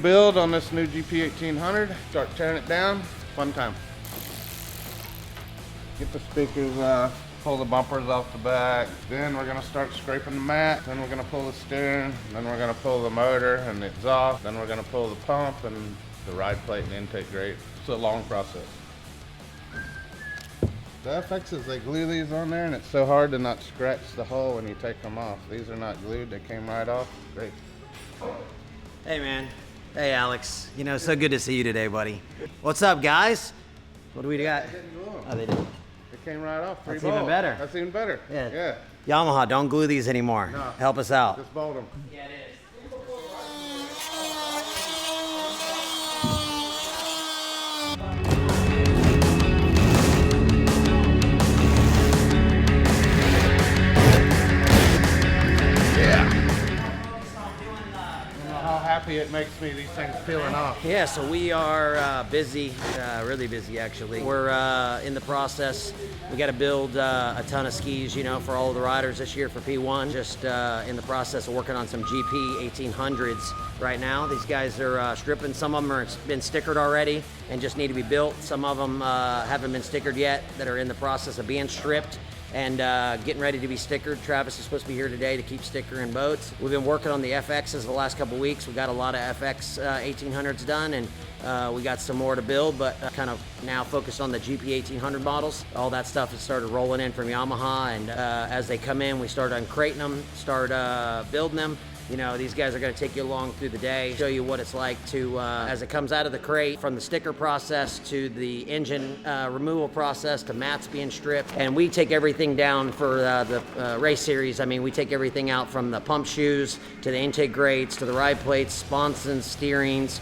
build on this new GP 1800. Start tearing it down. Fun time. Get the speakers, pull the bumpers off the back. Then we're gonna start scraping the mat. Then we're gonna pull the steering. Then we're gonna pull the motor and the exhaust. Then we're gonna pull the pump and the ride plate and intake grate. It's a long process. The FXs, they glue these on there, and it's so hard to not scratch the hull when you take them off. These are not glued, they came right off. Great. Hey man. Hey Alex. You know, so good to see you today, buddy. What's up, guys? What do we got? Oh, they did. It came right off. That's even better. That's even better. Yeah. Yamaha, don't glue these anymore. No. Help us out. Just bolt them. Yeah, it is. Happy it makes me, these things peeling off. Yeah, so we are busy, really busy actually. We're in the process. We got to build a ton of skis, you know, for all of the riders this year for P1. Just in the process of working on some GP 1800s right now. These guys are stripping. Some of them are been stickered already and just need to be built. Some of them haven't been stickered yet that are in the process of being stripped and getting ready to be stickered. Travis is supposed to be here today to keep stickering boats. We've been working on the FXs the last couple weeks. We got a lot of FX 1800s done, and we got some more to build, but kind of now focused on the GP 1800 models. All that stuff has started rolling in from Yamaha, and as they come in, we start uncrating them, start building them. You know, these guys are going to take you along through the day, show you what it's like to, as it comes out of the crate, from the sticker process to the engine removal process to mats being stripped. And we take everything down for the race series. I mean, we take everything out from the pump shoes to the intake grates to the ride plates, sponsons, steerings,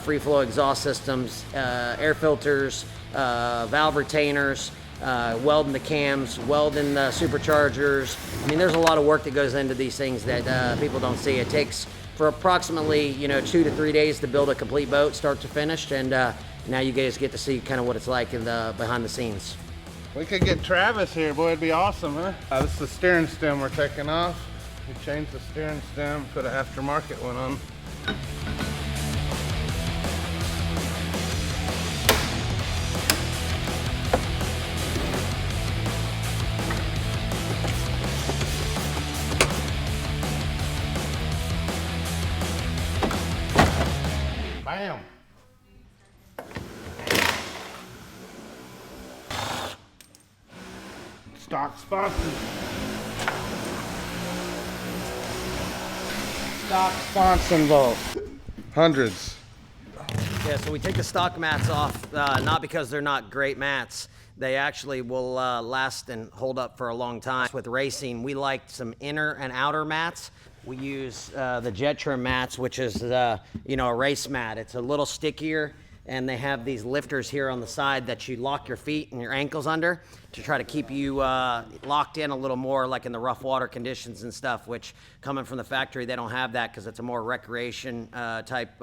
free flow exhaust systems, air filters, valve retainers, welding the cams, welding the superchargers. I mean, there's a lot of work that goes into these things that people don't see. It takes for approximately, you know, 2 to 3 days to build a complete boat, start to finish, and now you guys get to see kind of what it's like in the behind the scenes. We could get Travis here, boy, it'd be awesome, huh? This is the steering stem we're taking off. We changed the steering stem, put an aftermarket one on. Bam! Stock sponson. Stock sponson bolt. Hundreds. Yeah, so we take the stock mats off, not because they're not great mats. They actually will last and hold up for a long time. With racing, we like some inner and outer mats. We use the jet trim mats, which is, you know, a race mat. It's a little stickier, and they have these lifters here on the side that you lock your feet and your ankles under to try to keep you locked in a little more, like in the rough water conditions and stuff, which coming from the factory, they don't have that because it's a more recreation type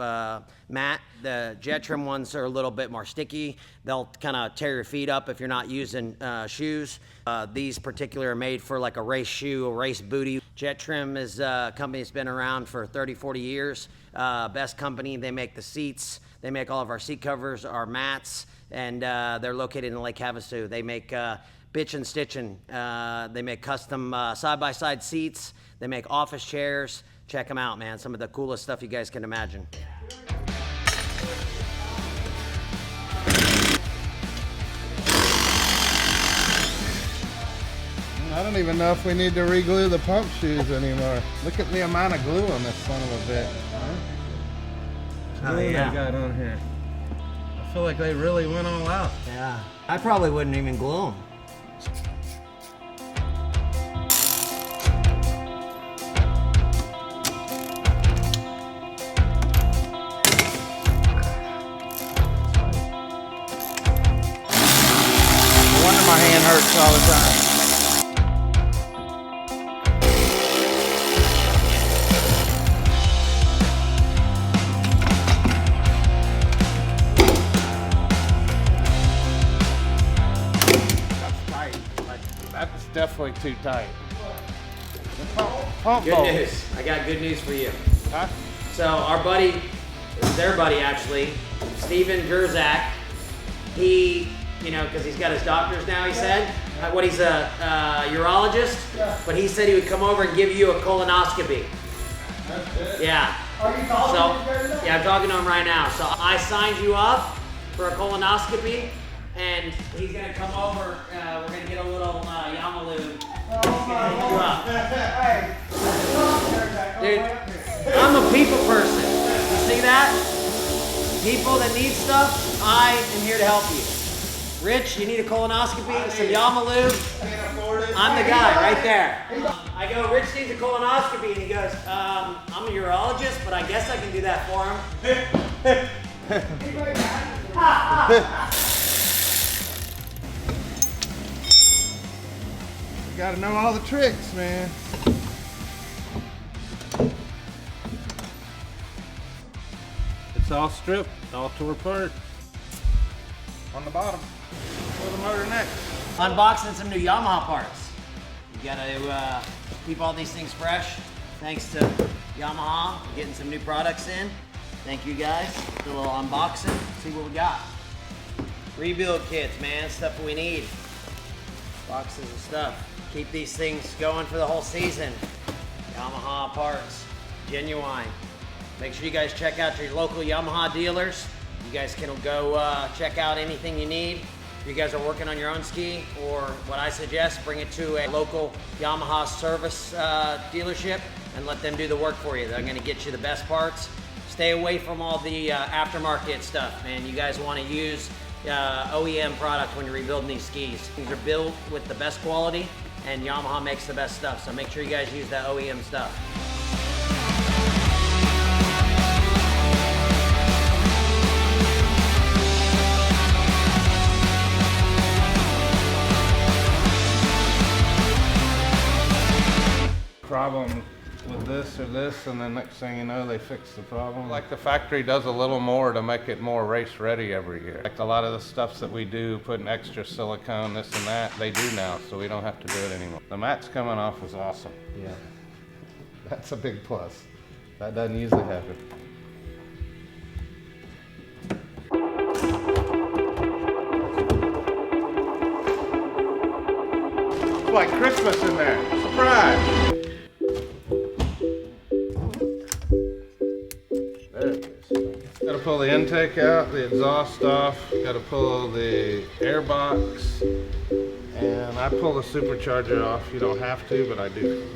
mat. The jet trim ones are a little bit more sticky. They'll kind of tear your feet up if you're not using shoes. These particular are made for like a race shoe, a race booty. Jet Trim is a company that's been around for 30, 40 years. Best company. They make the seats. They make all of our seat covers, our mats, and they're located in Lake Havasu. They make bitch and stitching. They make custom side-by-side seats. They make office chairs. Check them out, man. Some of the coolest stuff you guys can imagine. I don't even know if we need to re-glue the pump shoes anymore. Look at the amount of glue on this son of a bit. Oh, yeah. They got on here. I feel like they really went all out. Yeah. I probably wouldn't even glue them. No wonder my hand hurts all the time. That's definitely too tight. Pump Good bolt. news. I got good news for you. Huh? So our buddy This is their buddy, actually, Steven Gerzak. He, you know, because he's got his doctors now, he said. He's a urologist, but he said he would come over and give you a colonoscopy. That's it. Yeah. Are you talking to him? Yeah, I'm talking to him right now. So I signed you up for a colonoscopy, and he's gonna come over. We're gonna get a little Yamaha. He's gonna hit you up. Hey, Dude, I'm a people person. You see that? People that need stuff, I am here to help you. Rich, you need a colonoscopy, some Yamaha. I'm the guy right there. I go, Rich needs a colonoscopy, and he goes, I'm a urologist, but I guess I can do that for him. You gotta know all the tricks, man. It's all stripped, all tore apart. On the bottom, for the motor next. Unboxing some new Yamaha parts. You gotta keep all these things fresh. Thanks to Yamaha, getting some new products in. Thank you guys. Do a little unboxing, see what we got. Rebuild kits, man, stuff we need. Boxes of stuff. Keep these things going for the whole season. Yamaha parts, genuine. Make sure you guys check out your local Yamaha dealers. You guys can go check out anything you need. If you guys are working on your own ski, or what I suggest, bring it to a local Yamaha service dealership and let them do the work for you. They're gonna get you the best parts. Stay away from all the aftermarket stuff, man. You guys wanna use OEM product when you're rebuilding these skis. These are built with the best quality, and Yamaha makes the best stuff. So make sure you guys use that OEM stuff. Problem with this or this, and then next thing you know, they fix the problem. Like the factory does a little more to make it more race ready every year. Like a lot of the stuffs that we do, putting extra silicone, this and that, they do now, so we don't have to do it anymore. The mats coming off is awesome. Yeah. That's a big plus. That doesn't usually happen. It's like Christmas in there. Surprise! There it is. Gotta pull the intake out, the exhaust off, gotta pull the air box, and I pull the supercharger off. You don't have to, but I do.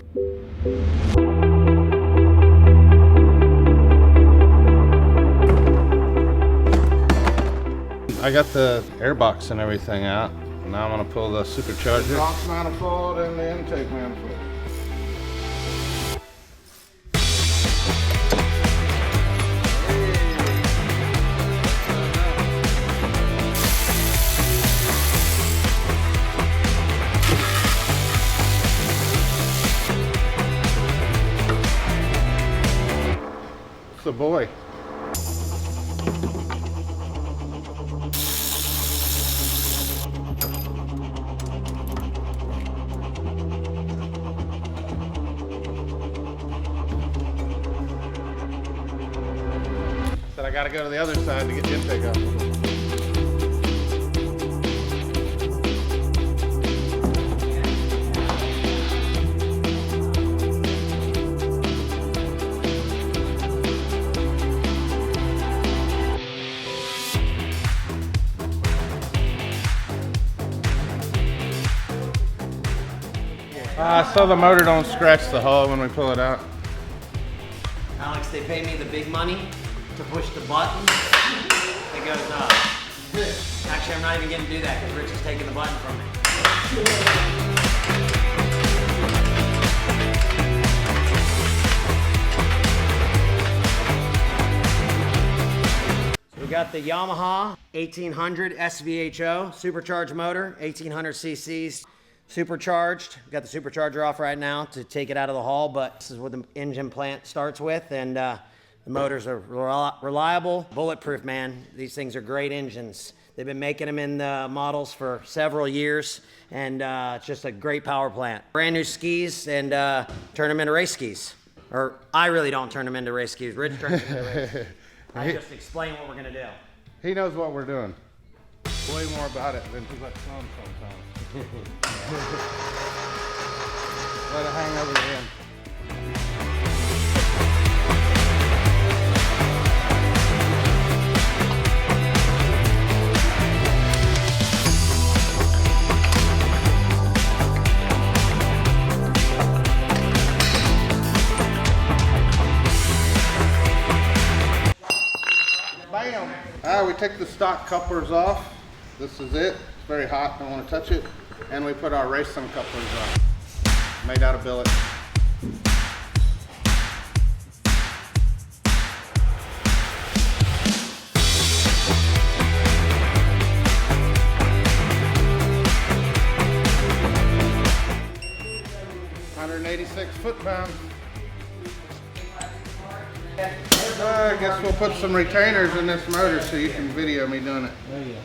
I got the air box and everything out. Now I'm gonna pull the supercharger. Exhaust manifold and the intake manifold. It's a boy. Said I gotta go to the other side to get the intake out. So the motor don't scratch the hull when we pull it out. Alex, they pay me the big money to push the button. It goes up. Actually, I'm not even going to do that because Rich is taking the button from me. So we got the Yamaha 1800 SVHO supercharged motor, 1800 cc's. Supercharged. Got the supercharger off right now to take it out of the hull, but this is what the engine plant starts with, and the motors are reliable, bulletproof, man. These things are great engines. They've been making them in the models for several years, and it's just a great power plant. Brand new skis, and turn them into race skis. Or I really don't turn them into race skis. Rich turns them into race. I just explain what we're gonna do. He knows what we're doing. Way more about it than too much fun sometimes. Let it hang over the end. Bam! We take the stock couplers off. This is it. It's very hot, don't want to touch it. And we put our racing couplers on. Made out of billet. $186 foot-pounds. I guess we'll put some retainers in this motor so you can video me doing it. There you go.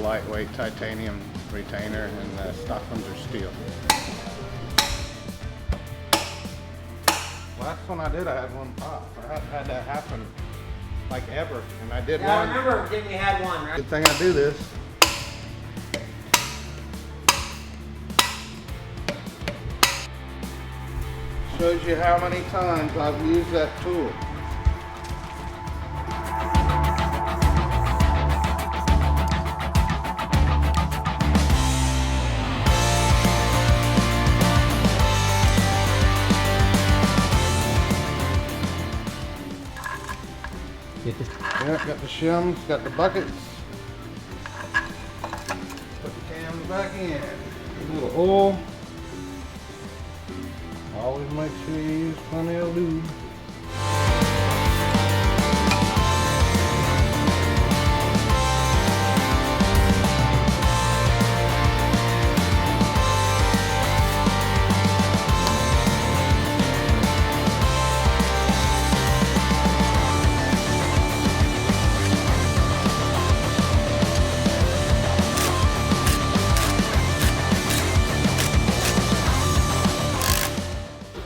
Lightweight titanium retainer, and the stock ones are steel. Last one I did, I had one pop. I haven't had that happen like ever, and I did one. I remember we had one, right? Good thing I do this. Shows you how many times I've used that tool. Yeah, got the shims, got the buckets. Put the cams back in. A little oil. Always make sure you use plenty of lube.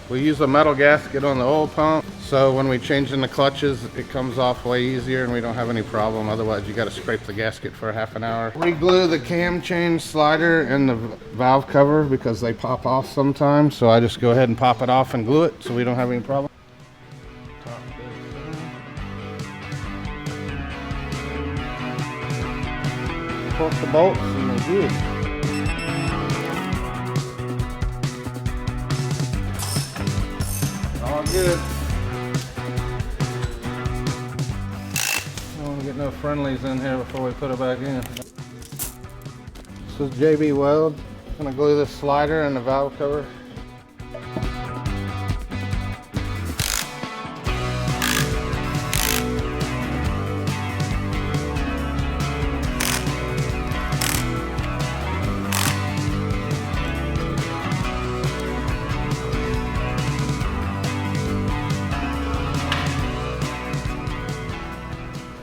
We use a metal gasket on the oil pump, so when we change in the clutches, it comes off way easier and we don't have any problem. Otherwise, you got to scrape the gasket for half an hour. Re-glue the cam change slider and the valve cover because they pop off sometimes, so I just go ahead and pop it off and glue it so we don't have any problem. Torque the bolts and they're good. All good. Don't want to get no friendlies in here before we put it back in. This is JB Weld. I'm going to glue this slider and the valve cover.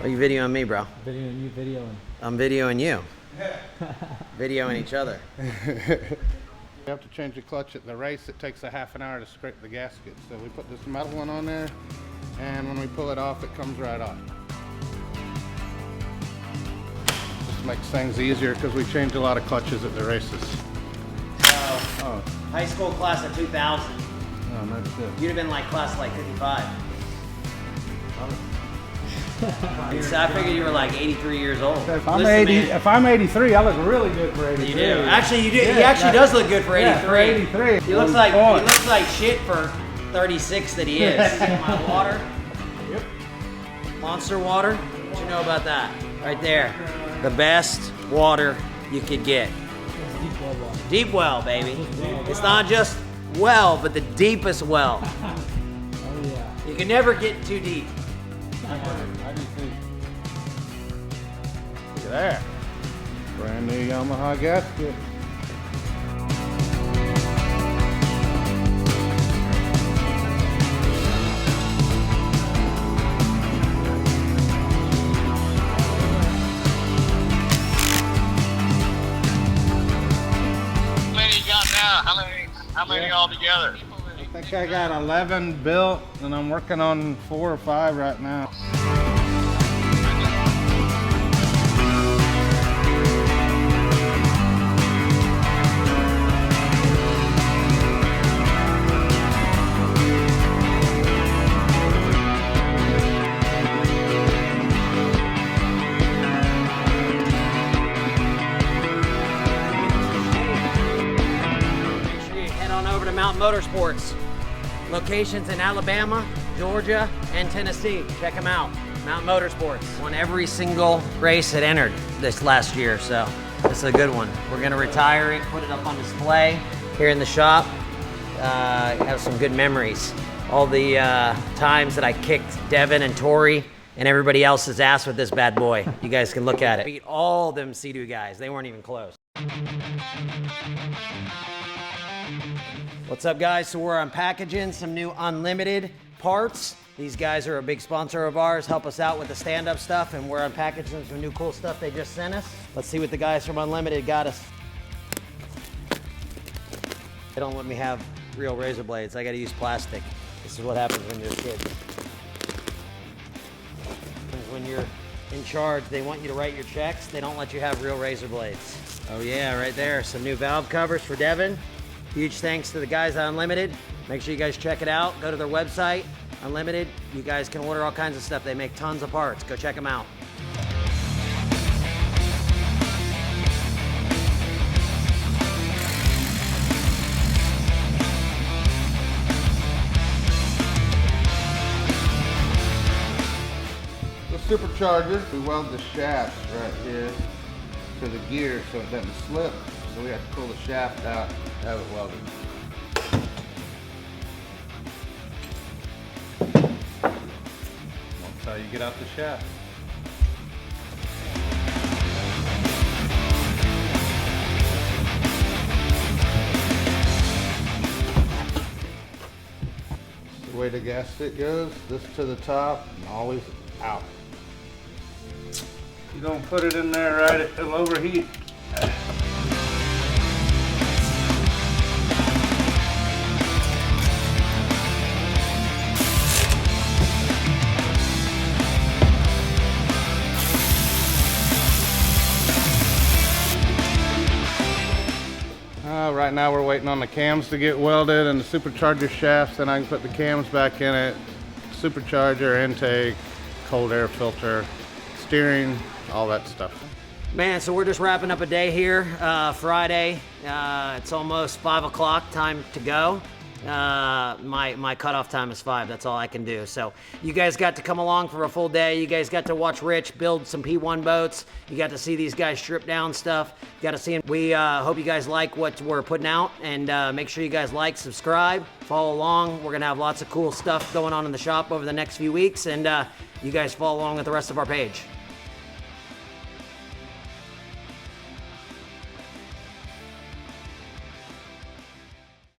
Are you videoing me, bro? Videoing you, videoing. I'm videoing you. Videoing each other. You have to change the clutch at the race. It takes a half an hour to scrape the gasket. So we put this metal one on there, and when we pull it off, it comes right off. This makes things easier because we change a lot of clutches at the races. So, high school class of 2000. Oh, no shit. You'd have been like class of like 55. So I figured you were like 83 years old. If I'm, Listen, 80, man, if I'm 83, I look really good for 83. you do. Actually, you do. He Yeah, actually does look good for 83. Yeah, for 83. He looks like shit for 36 that he is. My water. Yep. Monster water. What you know about that? Right there. The best water you could get. It's deep well water. Deep well, baby. It's not just well, but the deepest well. Oh yeah. You can never get too deep. Look at that. Brand new Yamaha gasket. How many you got now? How many all together? I think I got 11 built, and I'm working on 4 or 5 right now. Make sure you head on over to Mountain Motorsports. Locations in Alabama, Georgia, and Tennessee. Check them out. Mountain Motorsports. Won every single race it entered this last year, so this is a good one. We're gonna retire it, put it up on display here in the shop. Have some good memories. All the times that I kicked Devin and Tori and everybody else's ass with this bad boy. You guys can look at it. Beat all them Sea-Doo guys. They weren't even close. What's up, guys? So we're unpackaging some new Unlimited parts. These guys are a big sponsor of ours, help us out with the stand-up stuff, and we're unpackaging some new cool stuff they just sent us. Let's see what the guys from Unlimited got us. They don't let me have real razor blades. I gotta use plastic. This is what happens when you're a kid. When you're in charge, they want you to write your checks. They don't let you have real razor blades. Oh yeah, right there. Some new valve covers for Devin. Huge thanks to the guys at Unlimited. Make sure you guys check it out. Go to their website, Unlimited. You guys can order all kinds of stuff. They make tons of parts. Go check them out. The supercharger, we weld the shafts right here to the gear so it doesn't slip. So we have to pull the shaft out, have it welded. That's how you get out the shaft. The way the gasket goes, this to the top and always out. You don't put it in there right, it'll overheat. Right now we're waiting on the cams to get welded and the supercharger shafts, and I can put the cams back in it. Supercharger, intake, cold air filter, steering, all that stuff. Man, so we're just wrapping up a day here, Friday. It's almost 5 o'clock, time to go. My cutoff time is 5, that's all I can do. So you guys got to come along for a full day. You guys got to watch Rich build some P1 boats. You got to see these guys strip down stuff. You got to see them. We hope you guys like what we're putting out, and make sure you guys like, subscribe, follow along. We're gonna have lots of cool stuff going on in the shop over the next few weeks, and you guys follow along with the rest of our page.